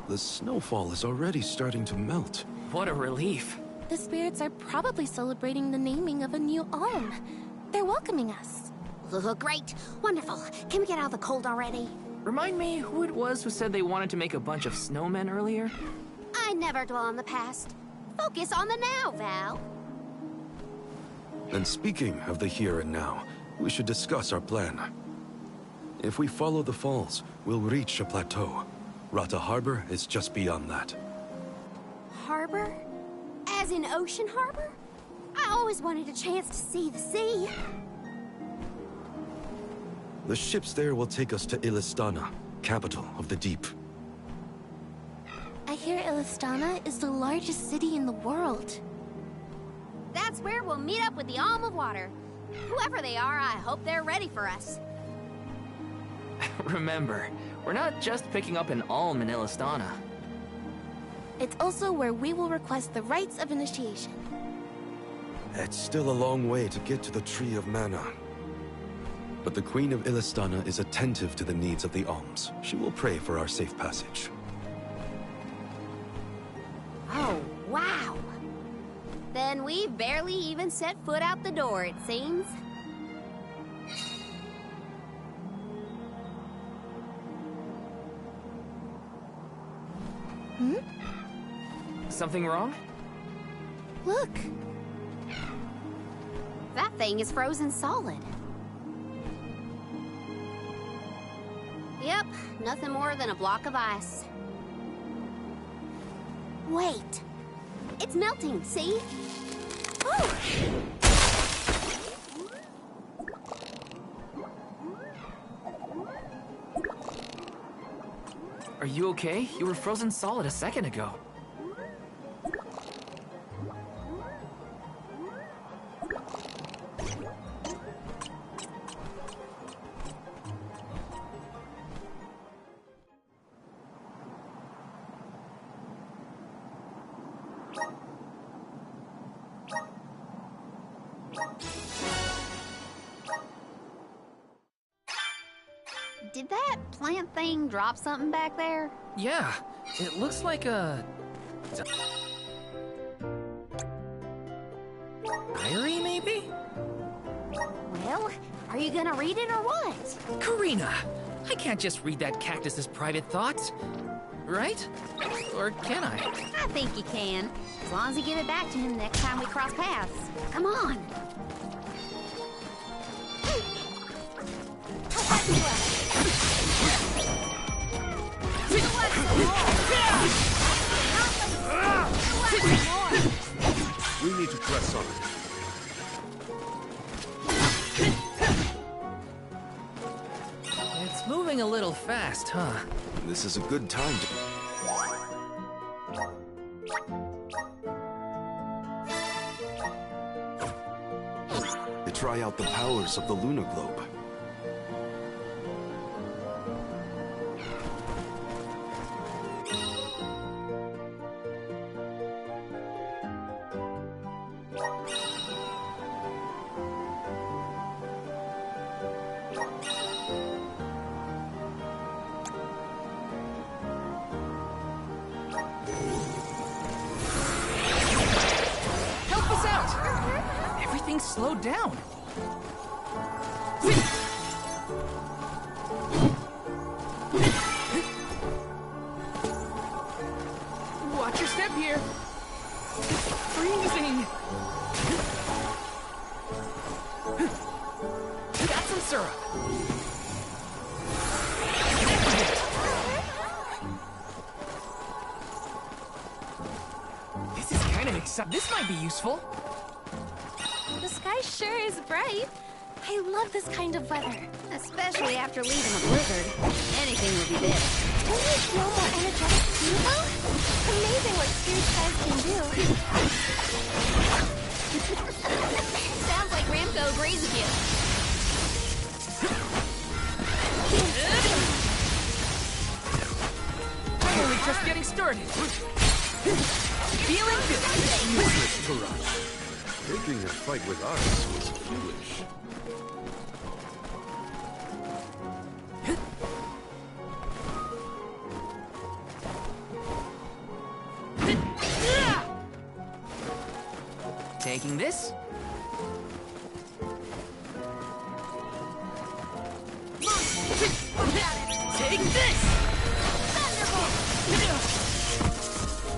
The snowfall is already starting to melt. What a relief. The spirits are probably celebrating the naming of a new alm. They're welcoming us. Great. Wonderful. Can we get out of the cold already? Remind me who it was who said they wanted to make a bunch of snowmen earlier? I never dwell on the past. Focus on the now, Val. And speaking of the here and now, we should discuss our plan. If we follow the falls, we'll reach a plateau. Rata Harbor is just beyond that. Harbor? As in Ocean Harbor? I always wanted a chance to see the sea. The ships there will take us to Illistana, capital of the deep. I hear Illistana is the largest city in the world. That's where we'll meet up with the Alm of Water. Whoever they are, I hope they're ready for us. Remember, we're not just picking up an alm in Illistana. It's also where we will request the rites of initiation. It's still a long way to get to the Tree of Mana. But the Queen of Illistana is attentive to the needs of the alms. She will pray for our safe passage. Oh, wow. Then we've barely even set foot out the door, it seems. Something wrong? Look! That thing is frozen solid. Yep, nothing more than a block of ice. Wait! It's melting, see? Oh! Are you okay? You were frozen solid a second ago. Did that plant thing drop something back there? Yeah, it looks like a... diary, maybe? Well, are you gonna read it or what? Karina! I can't just read that cactus's private thoughts. Right? Or can I? I think you can, as long as you give it back to him next time we cross paths. Come on. We need to press on. It's moving a little fast, huh? This is a good time to... try out the powers of the Luna Globe. Help us out! Everything's slowed down. Watch your step here. It's freezing. Got some syrup. This is kind of exciting. This might be useful. The sky sure is bright. I love this kind of weather. Especially after leaving a blizzard. Anything would be better. Don't you feel more energetic too, though? Amazing what spirits guys can do. Sounds like Ramco agrees with you. We're only just getting started. Feeling good. Useless to rush. Taking a fight with us was foolish. Taking this. Take this!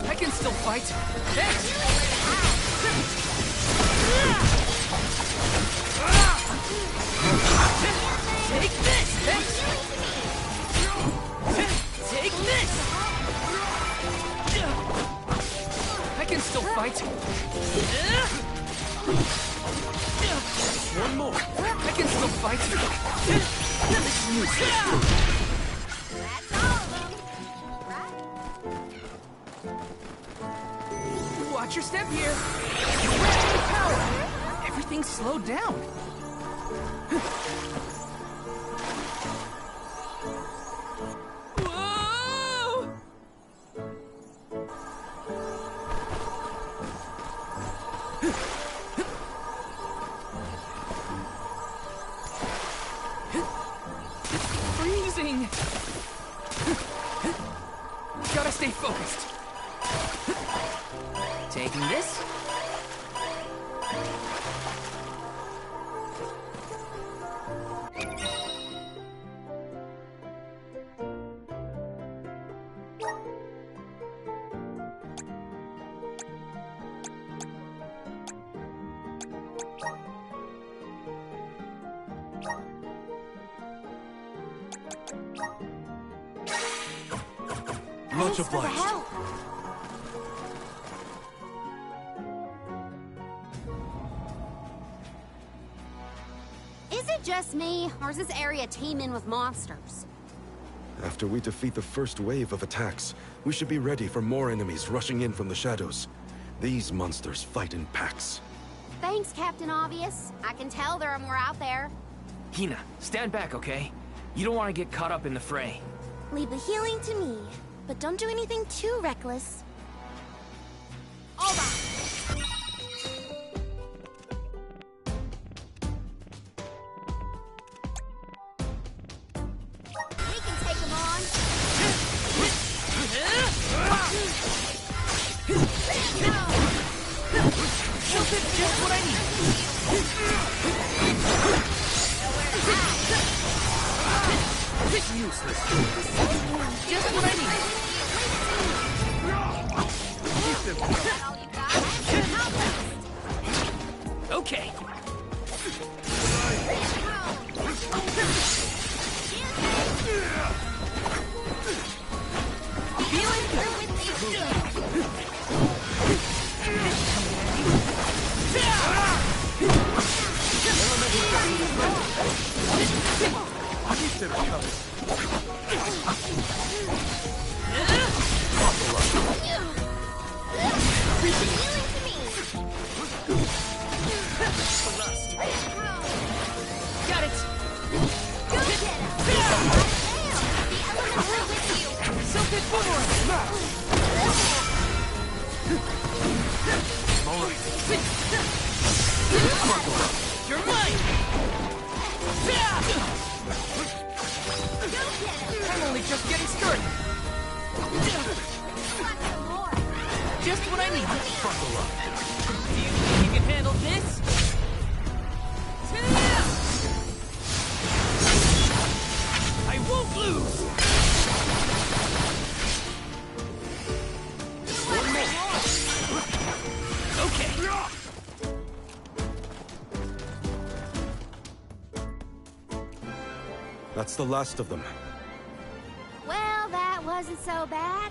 I can still fight. Take this! Take this! I can still fight. One more. I can still fight. That's all of them. Right? Watch your step here. Power. Everything's slowed down. Whoa! Freezing. Gotta stay focused. Taking this. Much Thanks for the obliged. help. Is it just me, or is this area teeming with monsters? After we defeat the first wave of attacks, we should be ready for more enemies rushing in from the shadows. These monsters fight in packs. Thanks, Captain Obvious. I can tell there are more out there. Hina, stand back, okay? You don't want to get caught up in the fray. Leave the healing to me, but don't do anything too reckless. All right. We can take them on. Just what I need. Useless. Just what I need. That all you got? Okay. Got it. Celtic boomerang. All right. You're mine. I'm only just getting started. Just what I need. Buckle up. Do you think you can handle this? I won't lose! One more. Okay. That's the last of them. Well, that wasn't so bad.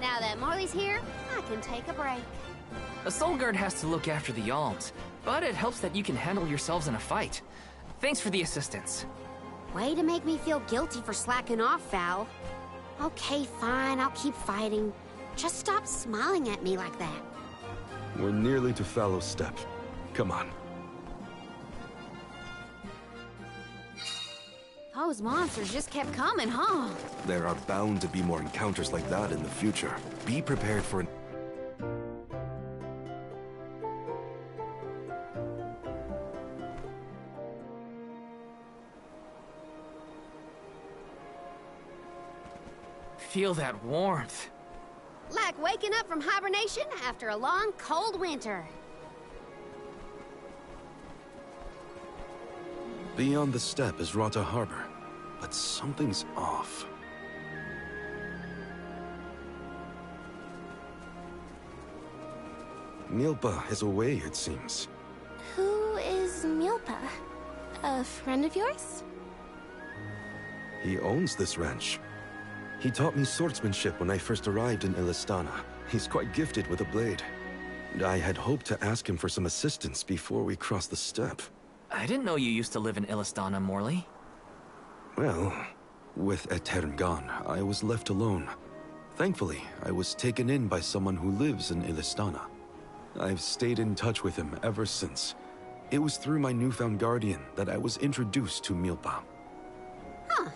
Now that Marley's here, I can take a break. A Soul Guard has to look after the Alms, but it helps that you can handle yourselves in a fight. Thanks for the assistance. Way to make me feel guilty for slacking off, Val. Okay, fine, I'll keep fighting. Just stop smiling at me like that. We're nearly to Fallow's Step. Come on. Those monsters just kept coming, huh? There are bound to be more encounters like that in the future. Be prepared for an... Feel that warmth. Like waking up from hibernation after a long, cold winter. Beyond the steppe is Rata Harbor, but something's off. Milpa is away, it seems. Who is Milpa? A friend of yours? He owns this ranch. He taught me swordsmanship when I first arrived in Illistana. He's quite gifted with a blade. And I had hoped to ask him for some assistance before we crossed the steppe. I didn't know you used to live in Illistana, Morley. Well, with Aetern gone, I was left alone. Thankfully, I was taken in by someone who lives in Illistana. I've stayed in touch with him ever since. It was through my newfound guardian that I was introduced to Milpa. Huh.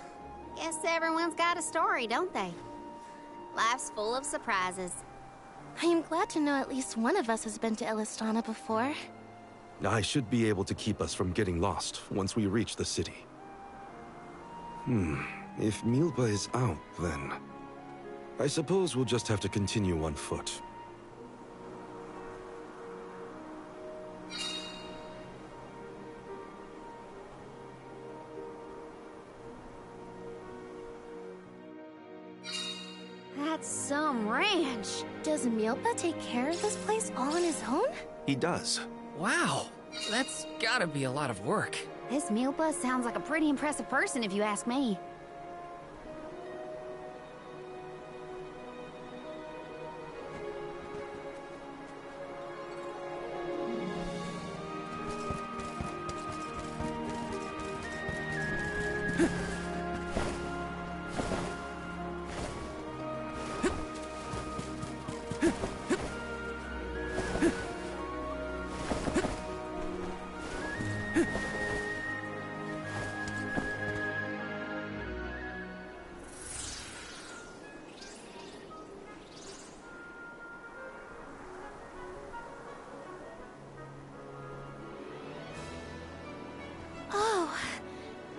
Guess everyone's got a story, don't they? Life's full of surprises. I am glad to know at least one of us has been to Illistana before. I should be able to keep us from getting lost once we reach the city. If Milpa is out, then I suppose we'll just have to continue on foot. That's some ranch. Does Milpa take care of this place all on his own? He does. Wow, that's gotta be a lot of work. This Milpa sounds like a pretty impressive person if you ask me.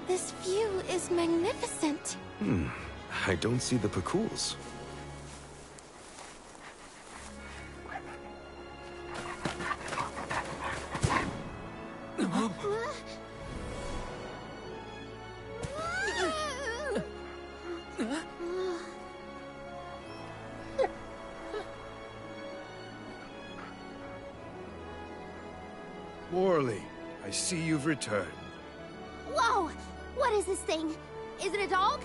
This view is magnificent. I don't see the Pakools. Morley, I see you've returned. Whoa! What is this thing? Is it a dog?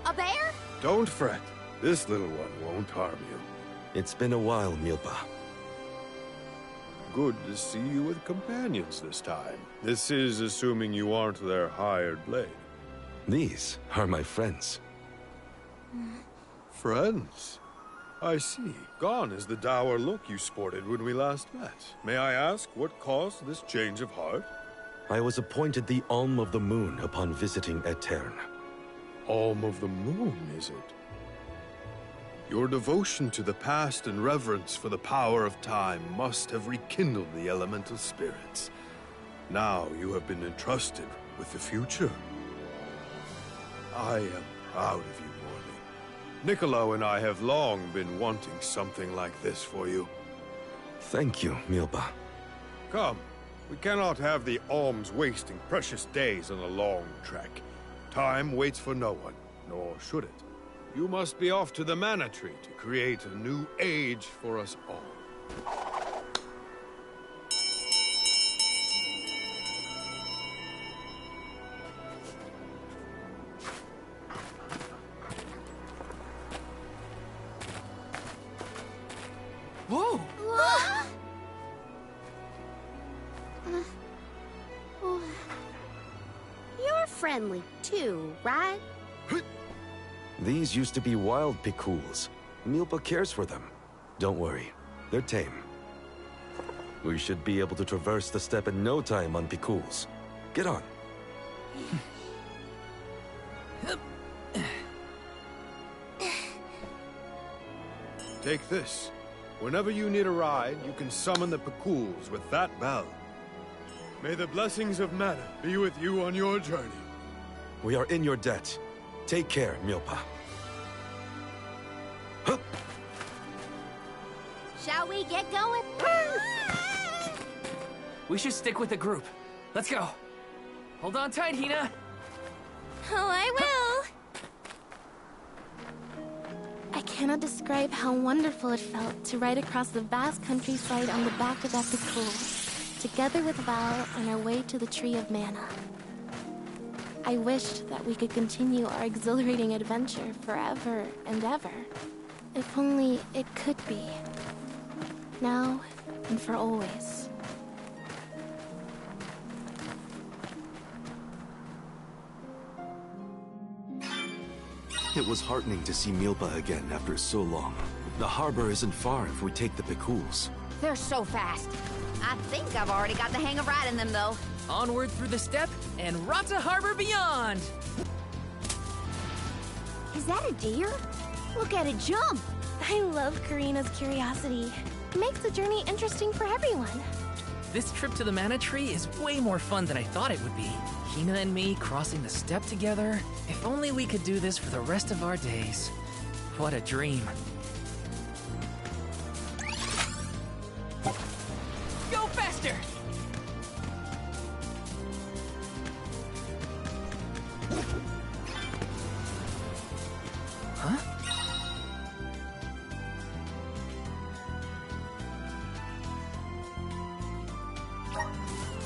A bear? Don't fret. This little one won't harm you. It's been a while, Milpa. Good to see you with companions this time. This is assuming you aren't their hired blade. These are my friends. Friends? I see. Gone is the dour look you sported when we last met. May I ask what caused this change of heart? I was appointed the Alm of the Moon upon visiting Aetern. Alm of the Moon, is it? Your devotion to the past and reverence for the power of time must have rekindled the elemental spirits. Now you have been entrusted with the future. I am proud of you, Morley. Niccolo and I have long been wanting something like this for you. Thank you, Milpa. Come. We cannot have the alms wasting precious days on a long trek. Time waits for no one, nor should it. You must be off to the Mana Tree to create a new age for us all. Whoa! You're friendly too, right? These used to be wild Pakools. Milpa cares for them. Don't worry, they're tame. We should be able to traverse the steppe in no time on Pakools. Get on. Take this. Whenever you need a ride, you can summon the Pakools with that bell. May the blessings of Mana be with you on your journey. We are in your debt. Take care, Milpa. Hup! Shall we get going? We should stick with the group. Let's go. Hold on tight, Hina. Oh, I will! I cannot describe how wonderful it felt to ride across the vast countryside on the back of that Pikul, together with Val on our way to the Tree of Mana. I wished that we could continue our exhilarating adventure forever and ever. If only it could be. Now and for always. It was heartening to see Milpa again after so long. The harbor isn't far if we take the Pikuls. They're so fast. I think I've already got the hang of riding them, though. Onward through the steppe and Rata Harbor beyond! Is that a deer? Look at it jump! I love Karina's curiosity. It makes the journey interesting for everyone. This trip to the Mana Tree is way more fun than I thought it would be. Hina and me crossing the steppe together. If only we could do this for the rest of our days. What a dream. Go faster! Huh?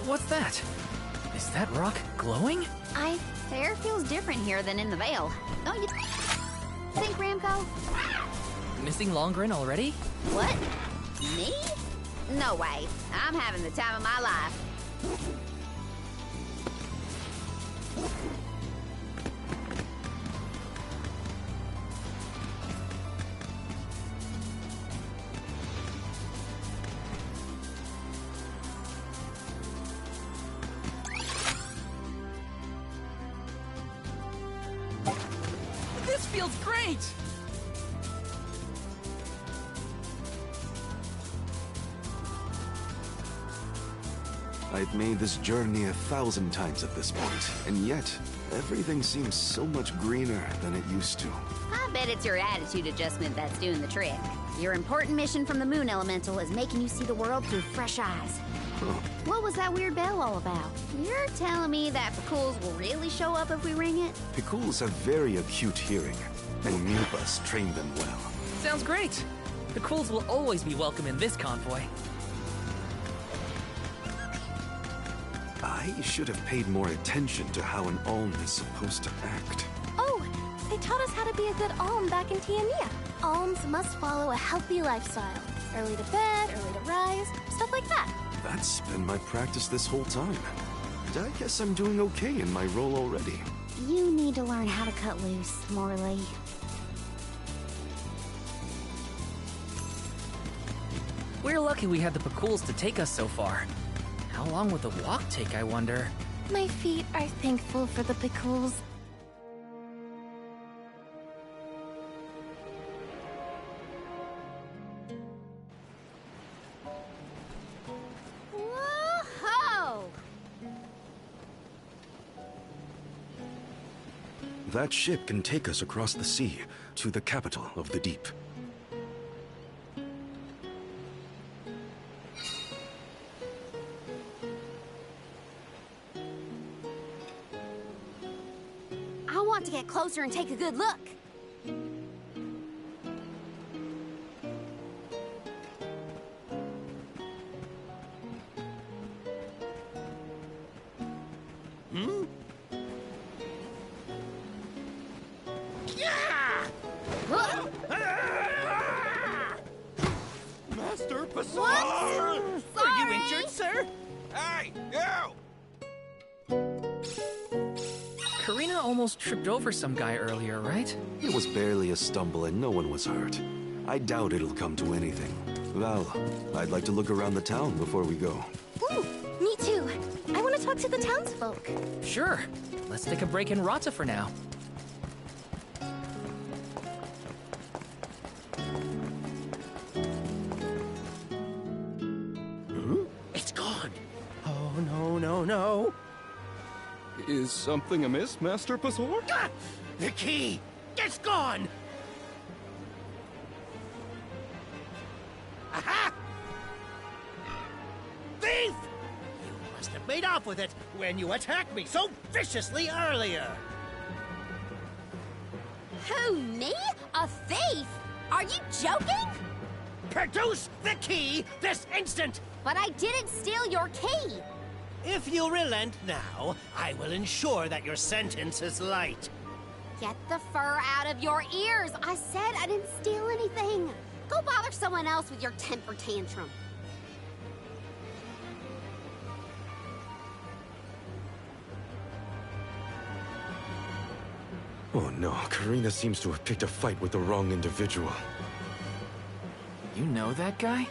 What's that? Is that rock glowing? The air feels different here than in the Vale. Don't you think, Ramco? Missing Longren already? What? Me? No way. I'm having the time of my life. This feels great! I've made this journey 1,000 times at this point, and yet, everything seems so much greener than it used to. I bet it's your attitude adjustment that's doing the trick. Your important mission from the Moon Elemental is making you see the world through fresh eyes. Huh. What was that weird bell all about? You're telling me that Pikuls will really show up if we ring it? Pikuls have very acute hearing, and Milpas trained them well. Sounds great! The Quills will always be welcome in this convoy. I should have paid more attention to how an Alm is supposed to act. Oh, they taught us how to be a good Alm back in Tiania. Alms must follow a healthy lifestyle. Early to bed, early to rise, stuff like that. That's been my practice this whole time. I guess I'm doing okay in my role already. You need to learn how to cut loose, Morley. We're lucky we had the Pikuls to take us so far. How long would the walk take, I wonder? My feet are thankful for the Pikuls. Whoa-ho! That ship can take us across the sea to the capital of the deep. I want to get closer and take a good look. Master Pasar! Sorry. Are you injured, sir? Hey, you! Karina almost tripped over some guy earlier, right? It was barely a stumble and no one was hurt. I doubt it'll come to anything. Val, I'd like to look around the town before we go. Ooh, me too. I want to talk to the townsfolk. Sure. Let's take a break in Rata for now. It's gone! Oh, no, no, no! Is something amiss, Master Pasor? Ah! The key! It's gone! Aha! Thief! You must have have made off with it when you attacked me so viciously earlier. Who, me? A thief? Are you joking? Produce the key this instant! But I didn't steal your key. If you relent now, I will ensure that your sentence is light. Get the fur out of your ears. I said I didn't steal anything. Go bother someone else with your temper tantrum. Oh no, Karina seems to have picked a fight with the wrong individual. You know that guy?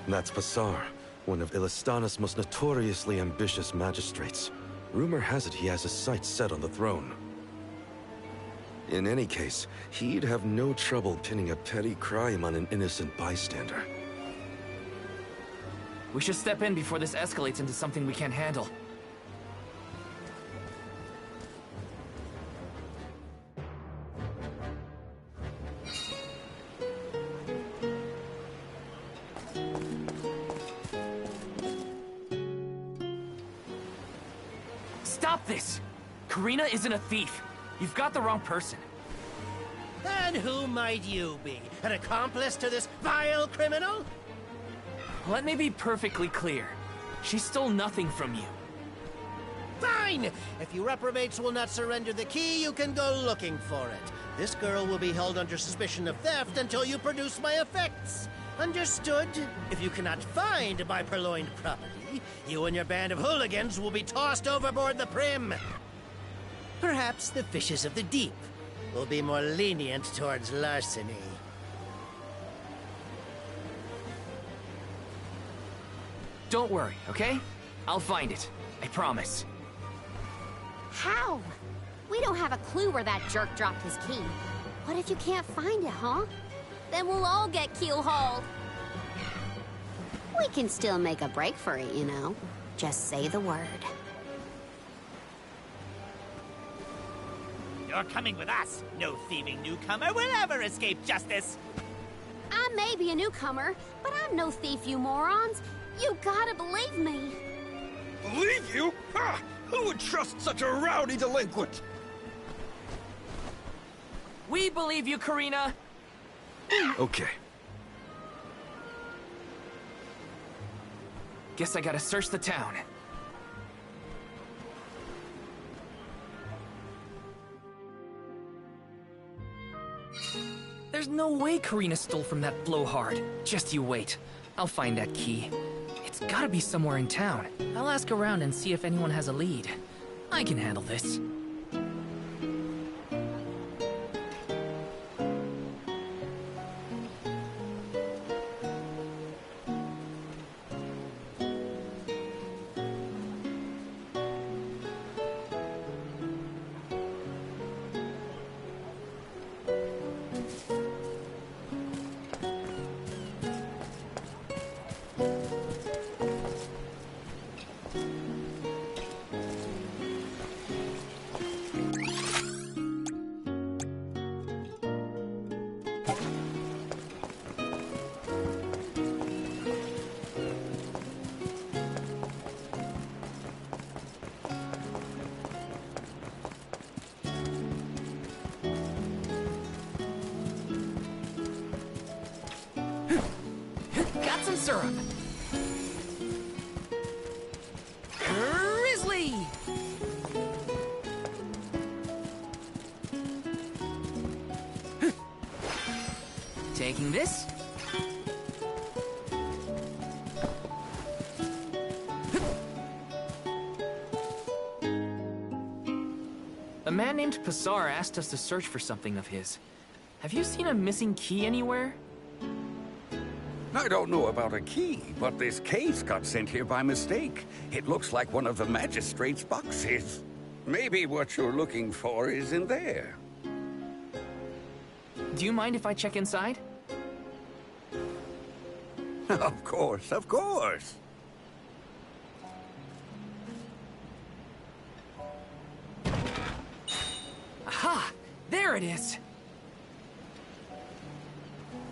That's Pasar, one of Illistana's most notoriously ambitious magistrates. Rumor has it he has his sights set on the throne. In any case, he'd have no trouble pinning a petty crime on an innocent bystander. We should step in before this escalates into something we can't handle. Stop this! Karina isn't a thief. You've got the wrong person. And who might you be? An accomplice to this vile criminal? Let me be perfectly clear. She stole nothing from you. Fine! If you reprobates will not surrender the key, you can go looking for it. This girl will be held under suspicion of theft until you produce my effects. Understood? If you cannot find my purloined property, you and your band of hooligans will be tossed overboard the Prim. Perhaps the fishes of the deep will be more lenient towards larceny. Don't worry, okay? I'll find it. I promise. How? We don't have a clue where that jerk dropped his key. What if you can't find it, huh? Then we'll all get keel-hauled. We can still make a break for it, you know. Just say the word. You're coming with us. No thieving newcomer will ever escape justice. I may be a newcomer, but I'm no thief, you morons. You gotta believe me. Believe you? Ha! Who would trust such a rowdy delinquent? We believe you, Karina! Okay. Guess I gotta search the town. There's no way Karina stole from that blowhard. Just you wait. I'll find that key. It's gotta be somewhere in town. I'll ask around and see if anyone has a lead. I can handle this. Got some syrup. Grizzly! Taking this. A man named Pasar asked us to search for something of his. Have you seen a missing key anywhere? I don't know about a key, but this case got sent here by mistake. It looks like one of the magistrate's boxes. Maybe what you're looking for is in there. Do you mind if I check inside? Of course, of course. Aha! There it is!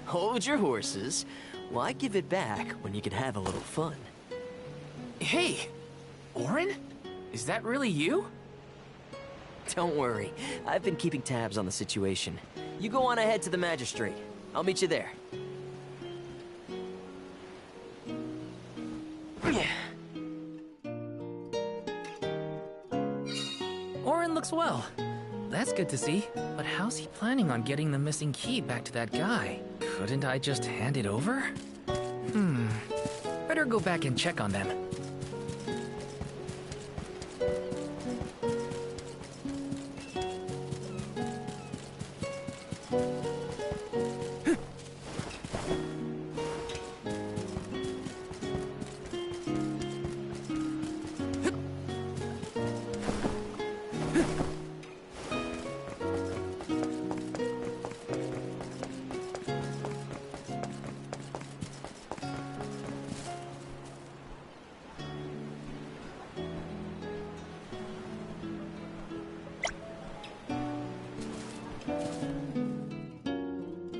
Hold your horses. Why give it back when you can have a little fun? Hey, Orin? Is that really you? Don't worry. I've been keeping tabs on the situation. You go on ahead to the magistrate. I'll meet you there. Orin looks well. That's good to see. But how's he planning on getting the missing key back to that guy? Couldn't I just hand it over? Better go back and check on them.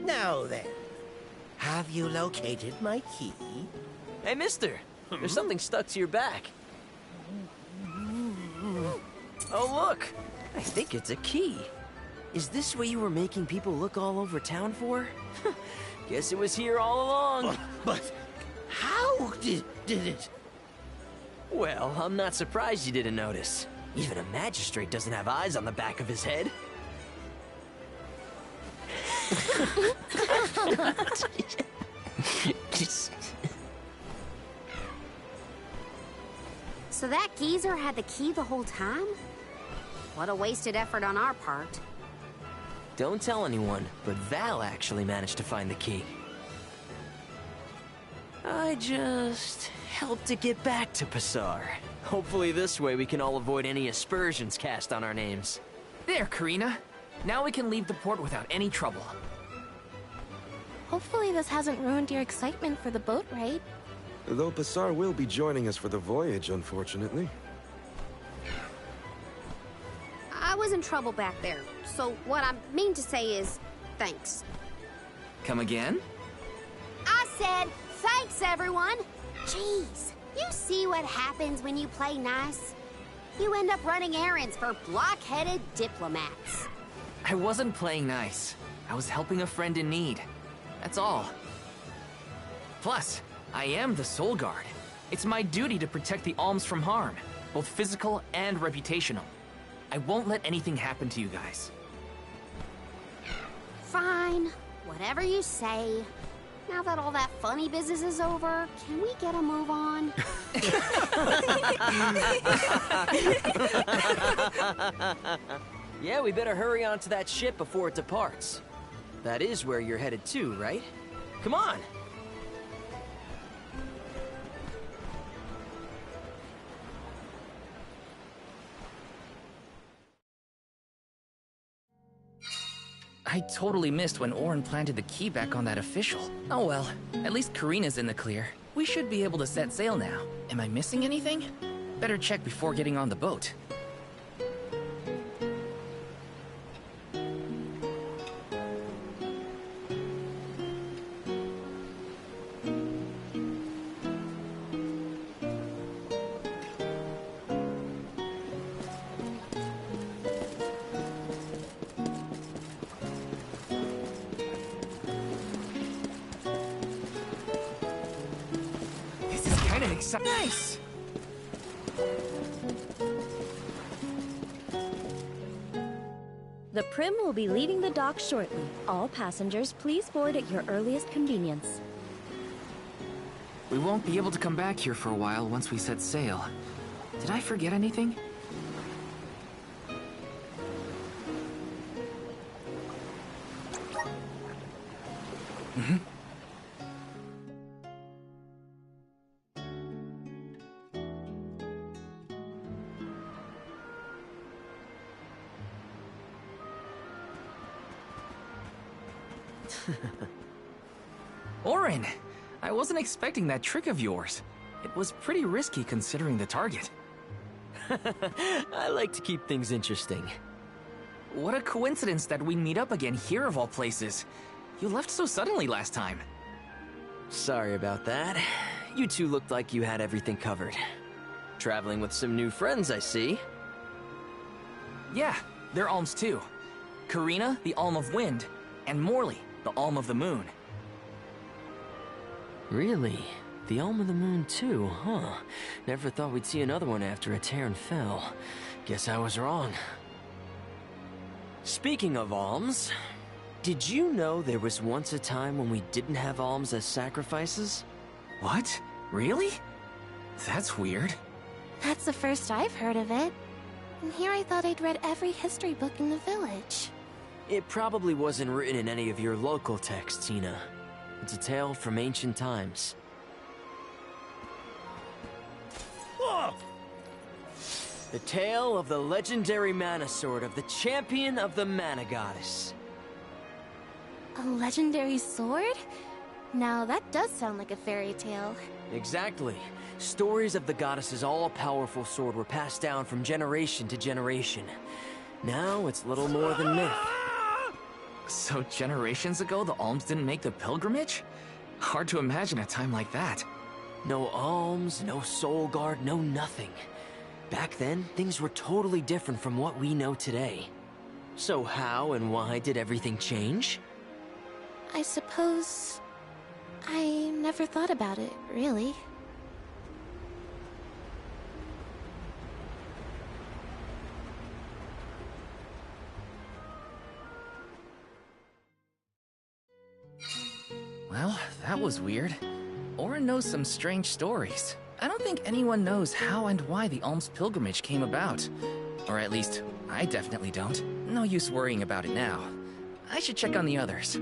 Now then, have you located my key? Hey, mister! There's something stuck to your back. Oh, look! I think it's a key. Is this what you were making people look all over town for? Guess it was here all along. But how did it? Well, I'm not surprised you didn't notice. Even a magistrate doesn't have eyes on the back of his head. So that geezer had the key the whole time? What a wasted effort on our part. Don't tell anyone, but Val actually managed to find the key. I just helped to get back to Passar. Hopefully this way we can all avoid any aspersions cast on our names. There, Karina. Now we can leave the port without any trouble. Hopefully this hasn't ruined your excitement for the boat ride. Though Passar will be joining us for the voyage, unfortunately. I was in trouble back there, so what I mean to say is, thanks. Come again? I said, thanks everyone! Jeez, you see what happens when you play nice? You end up running errands for block-headed diplomats. I wasn't playing nice. I was helping a friend in need. That's all. Plus, I am the Soul Guard. It's my duty to protect the alms from harm, both physical and reputational. I won't let anything happen to you guys. Fine, whatever you say. Now that all that funny business is over, can we get a move on? Yeah, we better hurry on to that ship before it departs. That is where you're headed to, right? Come on! I totally missed when Orin planted the key back on that official. Oh well, at least Karina's in the clear. We should be able to set sail now. Am I missing anything? Better check before getting on the boat. Nice! The Prim will be leaving the dock shortly. All passengers, please board at your earliest convenience. We won't be able to come back here for a while once we set sail. Did I forget anything? Orin! I wasn't expecting that trick of yours. It was pretty risky considering the target. I like to keep things interesting. What a coincidence that we meet up again here of all places. You left so suddenly last time. Sorry about that. You two looked like you had everything covered. Traveling with some new friends, I see. Yeah, they're Alms too. Karina, the Alm of Wind, and Morley, the Alm of the Moon. Really? The Alm of the Moon too, huh? Never thought we'd see another one after Aetern fell. Guess I was wrong. Speaking of alms, did you know there was once a time when we didn't have alms as sacrifices? What? Really? That's weird. That's the first I've heard of it. And here I thought I'd read every history book in the village. It probably wasn't written in any of your local texts, Tina. It's a tale from ancient times. Whoa! The tale of the legendary mana sword of the champion of the mana goddess. A legendary sword? Now that does sound like a fairy tale. Exactly. Stories of the goddess's all-powerful sword were passed down from generation to generation. Now it's little more than myth. So generations ago, the Alms didn't make the pilgrimage? Hard to imagine a time like that. No alms, no soul guard, no nothing. Back then, things were totally different from what we know today. So how and why did everything change? I suppose... I never thought about it, really. Well, that was weird. Orin knows some strange stories. I don't think anyone knows how and why the Alms pilgrimage came about. Or at least, I definitely don't. No use worrying about it now. I should check on the others.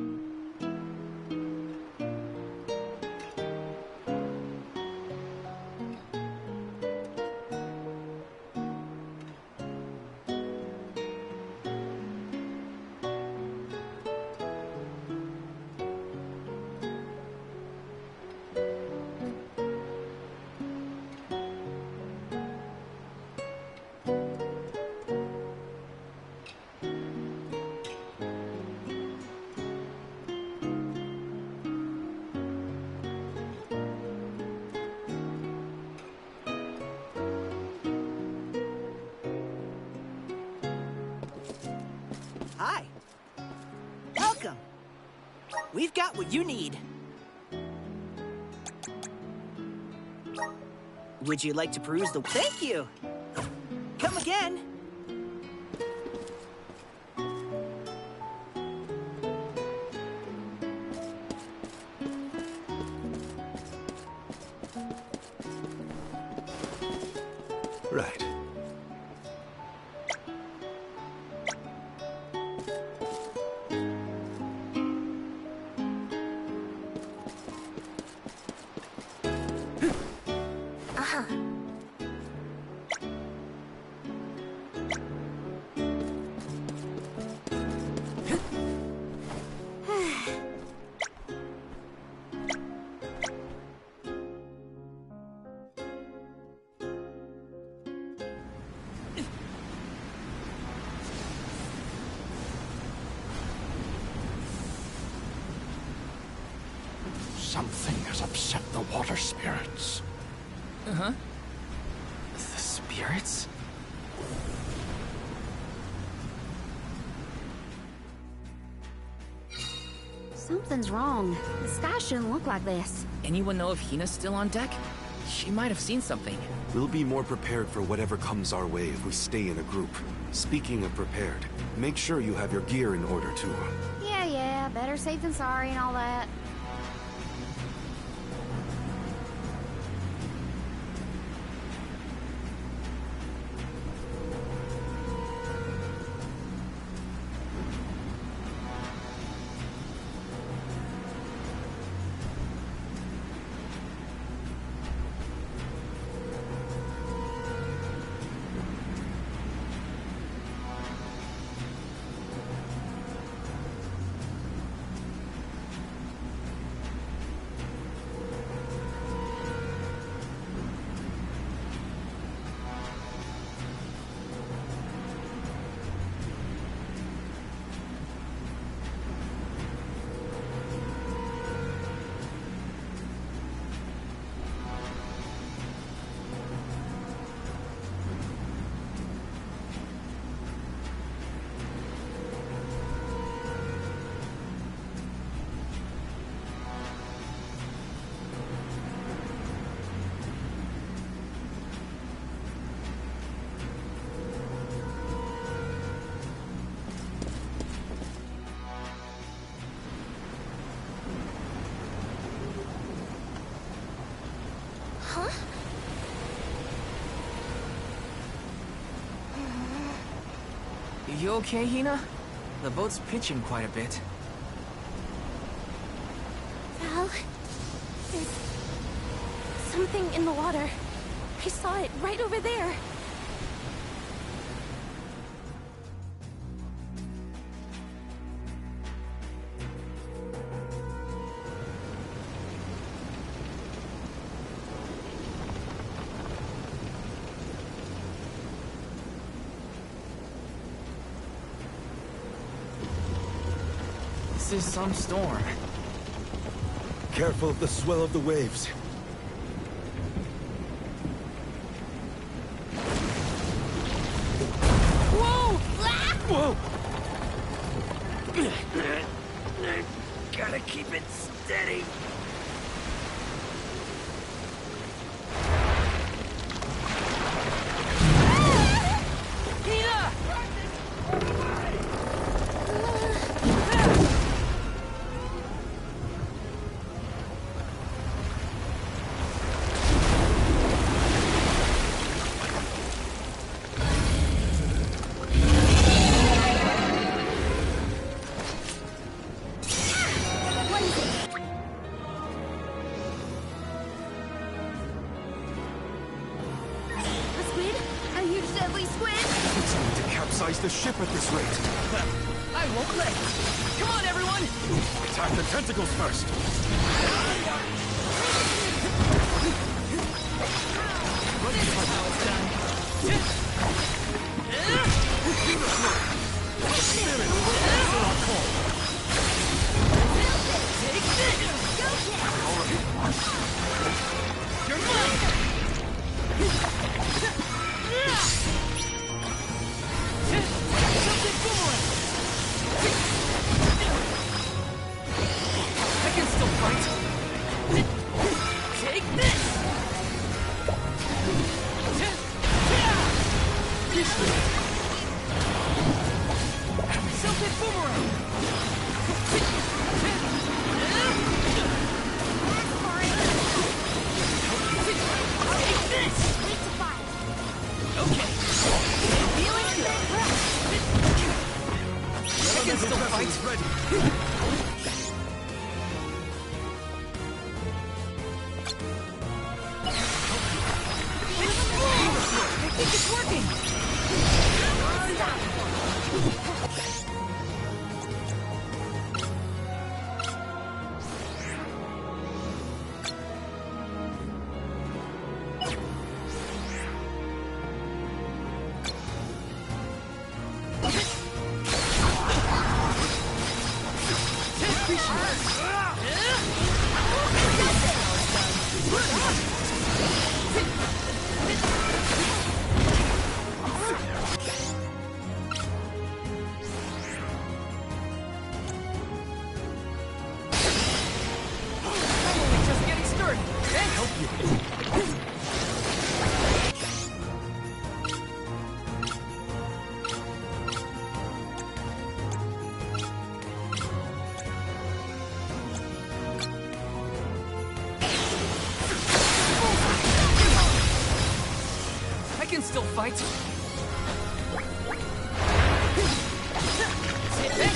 Hi. Welcome. We've got what you need. Would you like to peruse the... Thank you! Come again! Right. Something has upset the water spirits. Uh-huh. The spirits? Something's wrong. The sky shouldn't look like this. Anyone know if Hina's still on deck? She might have seen something. We'll be more prepared for whatever comes our way if we stay in a group. Speaking of prepared, make sure you have your gear in order too. Yeah, better safe than sorry and all that. Huh? You okay, Hina? The boat's pitching quite a bit. Val, there's something in the water. I saw it right over there. This is some storm. Careful of the swell of the waves. Whoa! Whoa! Gotta keep it steady. The ship at this rate. I won't let you. Come on, everyone! Attack the tentacles first. This is how it's done. Take this! You're mine! I can still fight. Take this! Celtic boomerang! Take this! Okay. I can still fight. I think it's working. Just getting started. Can't help you. I can still fight. Sit back.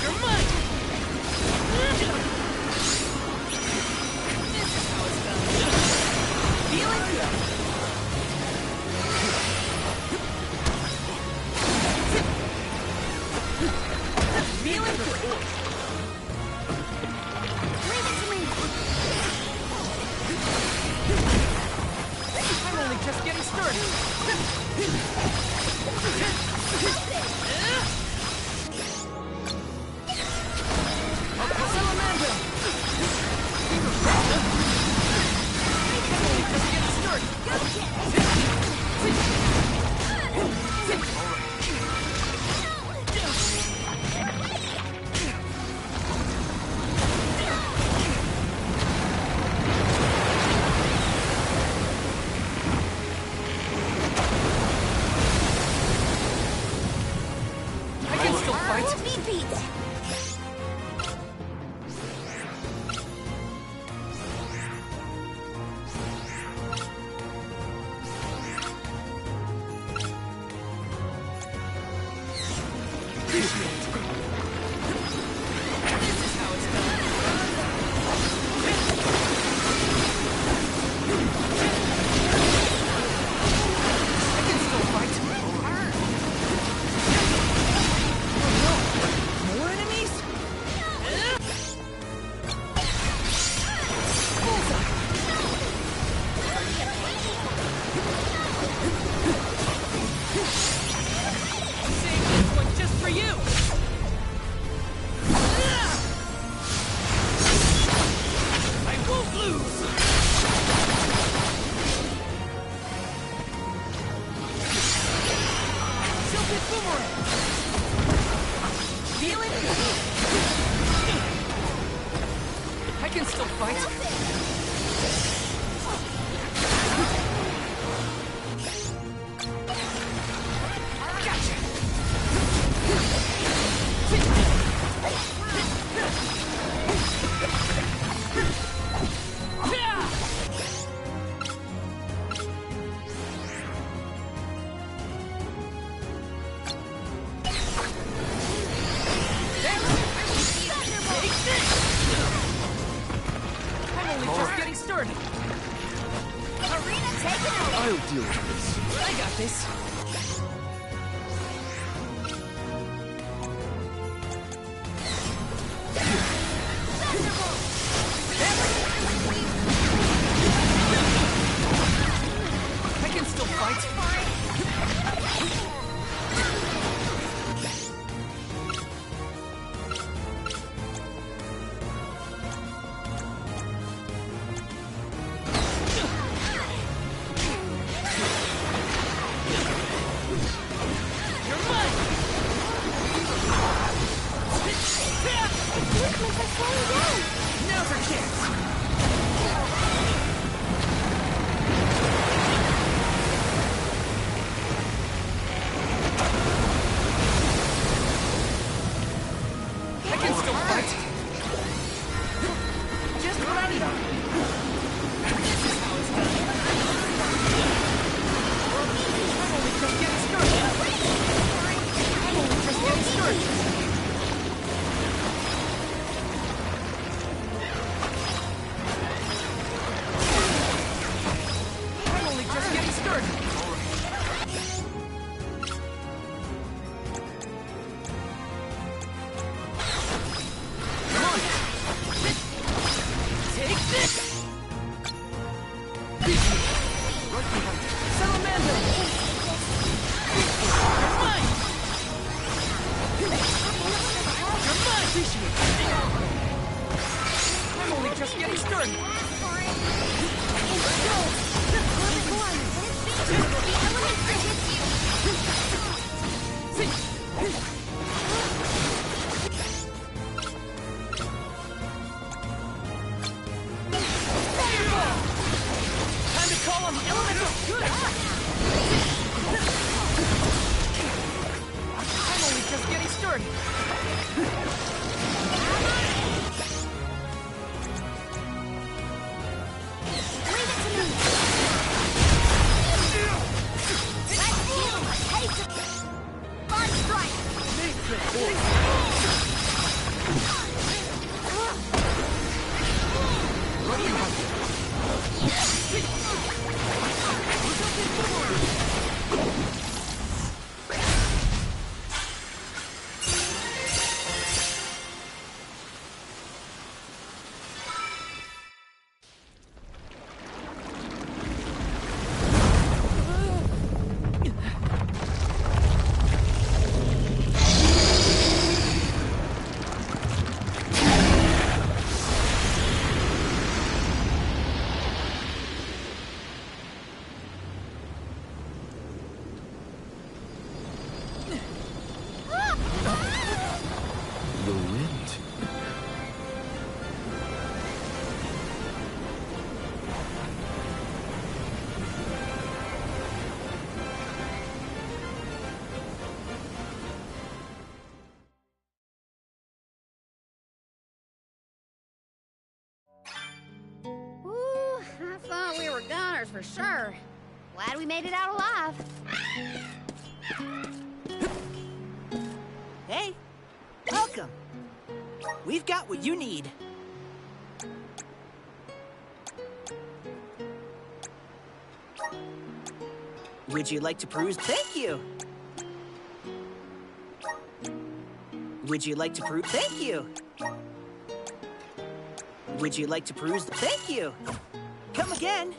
You're mine. This is how it's done. Feel it? Feel it? Leave it to me. I'm only just getting started. Salamander! I'm only just getting started. I can still fight. Beat. I can still fight. I'll deal with this. I got this. I can still fight. Now's our chance! I can still fight! Just what I need! This is how it's done! I'm only just getting started! I'm only just getting started! Just getting started. Come on. Take this. Salamander. You're mine. You're mine. Appreciate it. I'm only just getting started. Let's go. Time to call on the elemental good. I'm only just getting started. The wind. Ooh, I thought we were goners for sure. Glad we made it out alive. Hey, welcome. We've got what you need. Would you like to peruse? Thank you. Would you like to peruse? Thank you. Would you like to peruse? Thank you. Come again.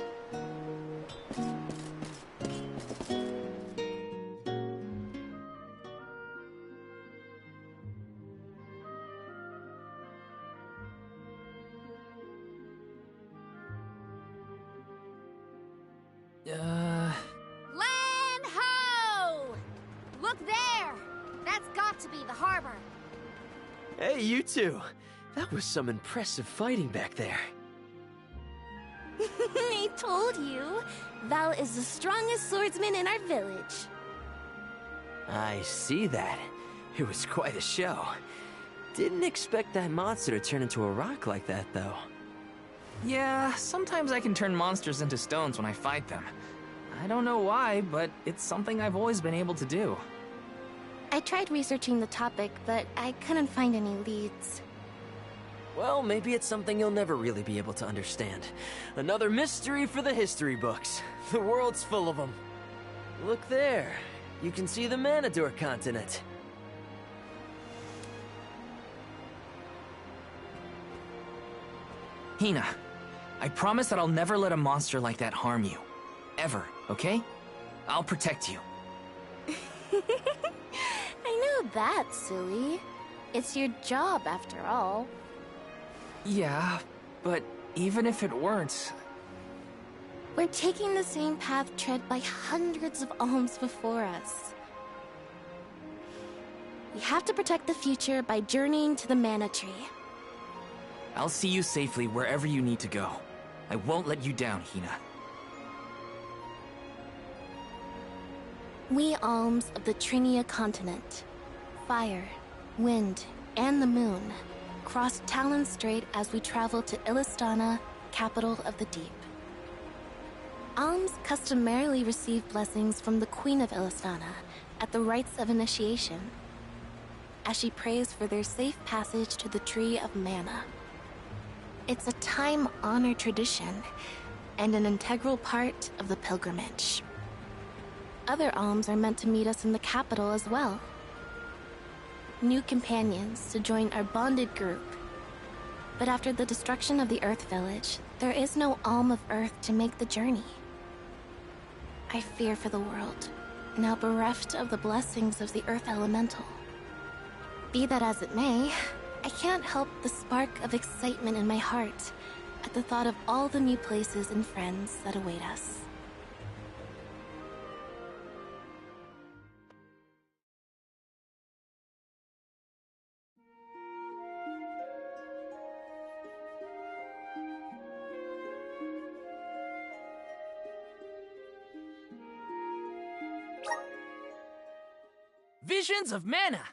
Land ho! Look there! That's got to be the harbor. Hey, you two. That was some impressive fighting back there. I told you. Val is the strongest swordsman in our village. I see that. It was quite a show. Didn't expect that monster to turn into a rock like that, though. Yeah, sometimes I can turn monsters into stones when I fight them. I don't know why, but it's something I've always been able to do. I tried researching the topic, but I couldn't find any leads. Well, maybe it's something you'll never really be able to understand. Another mystery for the history books. The world's full of them. Look there. You can see the Manador continent. Hina, I promise that I'll never let a monster like that harm you. Ever, okay? I'll protect you. I know that, silly. It's your job, after all. Yeah, but even if it weren't... We're taking the same path tread by hundreds of alms before us. We have to protect the future by journeying to the Mana Tree. I'll see you safely wherever you need to go. I won't let you down, Hina. We alms of the Trinia continent, fire, wind, and the moon, cross Talon Strait as we travel to Illistana, capital of the deep. Alms customarily receive blessings from the Queen of Illistana at the rites of initiation, as she prays for their safe passage to the Tree of Mana. It's a time-honored tradition, and an integral part of the pilgrimage. Other alms are meant to meet us in the capital as well. New companions to join our bonded group. But after the destruction of the Earth Village, there is no alm of Earth to make the journey. I fear for the world, now bereft of the blessings of the Earth Elemental. Be that as it may, I can't help the spark of excitement in my heart at the thought of all the new places and friends that await us. Visions of Mana!